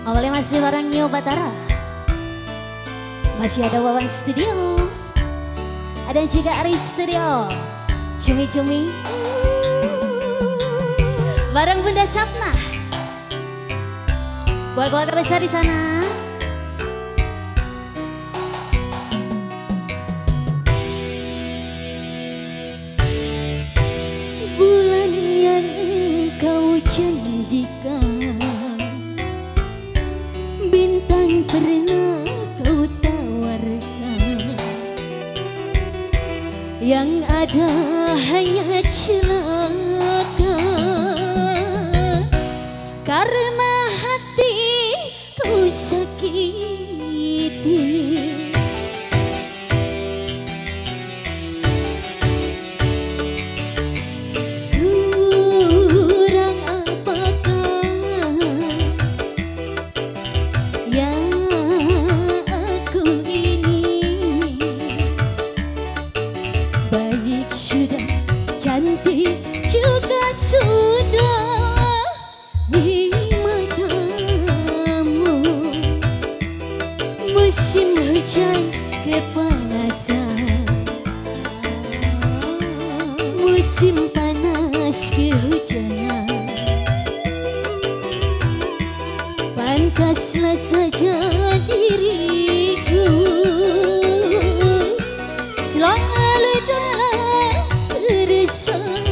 Awalnya masih orang New Batara. Masih ada Wawan Studio. Ada juga Aris Studio. Cumi-cumi. Bareng Bunda Sapna. Buat keluarga besar di sana. Bulan yang engkau janjikan, bintang pernah kau tawarkan, yang ada hanya celaka, karena hati kau sakiti. Kurang apakah yang aku ini, baik sudah, cantik juga sudah di matamu. Musim hujan kepanasan, musim panas kehujanan, pantaslah saja diriku selalu dalam keresahan.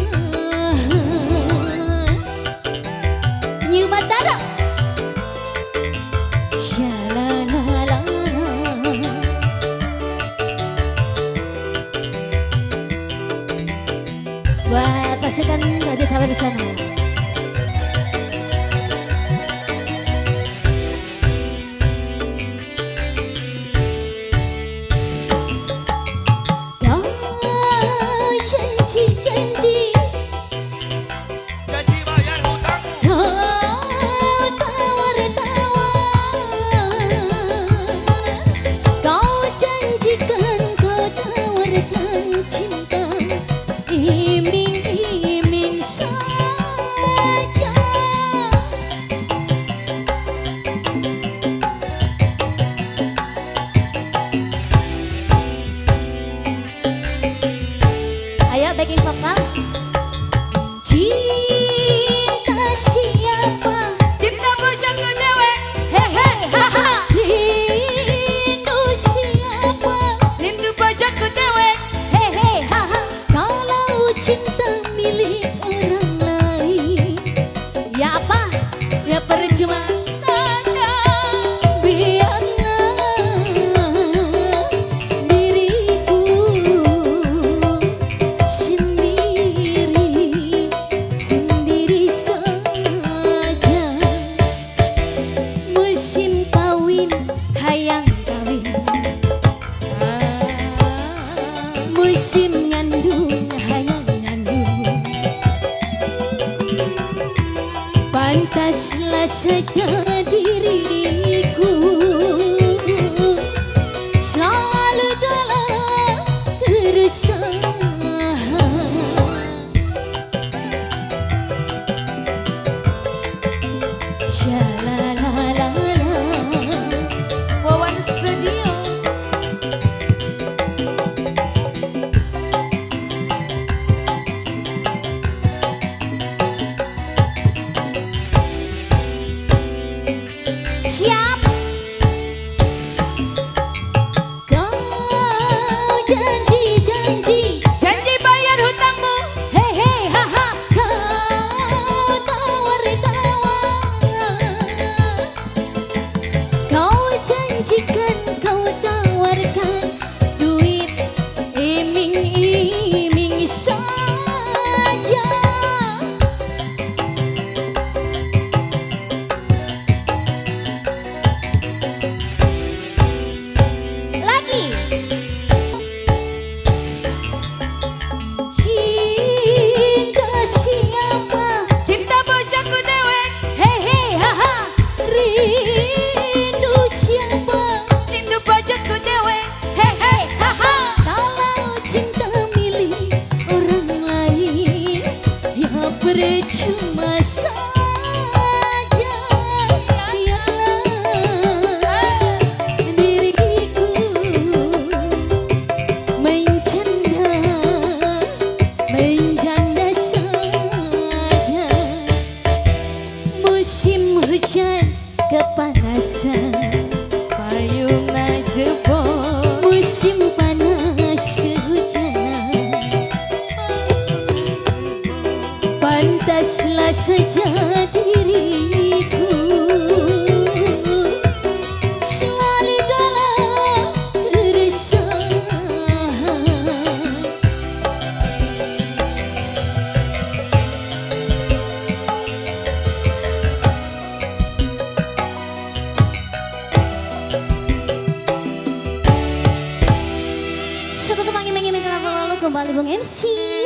New Batara. Shalalala. Buat pasukan dari sahabat di sana. Kau janji-janji, Janji bayar hutangmu. kau tawar-tawar, kau janjikan, kau tawarkan cinta, iming-iming saja. Ayo backing vokal. Cinta siapa? Cinta bojoku dewe, Hehe, haha. Rindu siapa? rindu bojoku dewe. Hehe, haha. Kalau cinta milik orang lain, ya apa? Ya percuma saja. Biarlah diriku sendiri saja. Musim kawin hayang kawin, musim ngandung hayang ngandung, pantaslah saja diriku selalu dalam keresahan. Shalalala. Wawan Studio. Siap. Kau janji-janji, Janji bayar hutangmu. hehe, haha. Kau tawar-tawar, kau janjikan, kau tawarkan duit iming-iming saja. Lagi. Musim hujan kepanasan, Payung jebol. musim panas kehujanan. Pantaslah saja diriku selalu dalam keresahan. Satu kemangi-mangi lalu kembali Bung MC.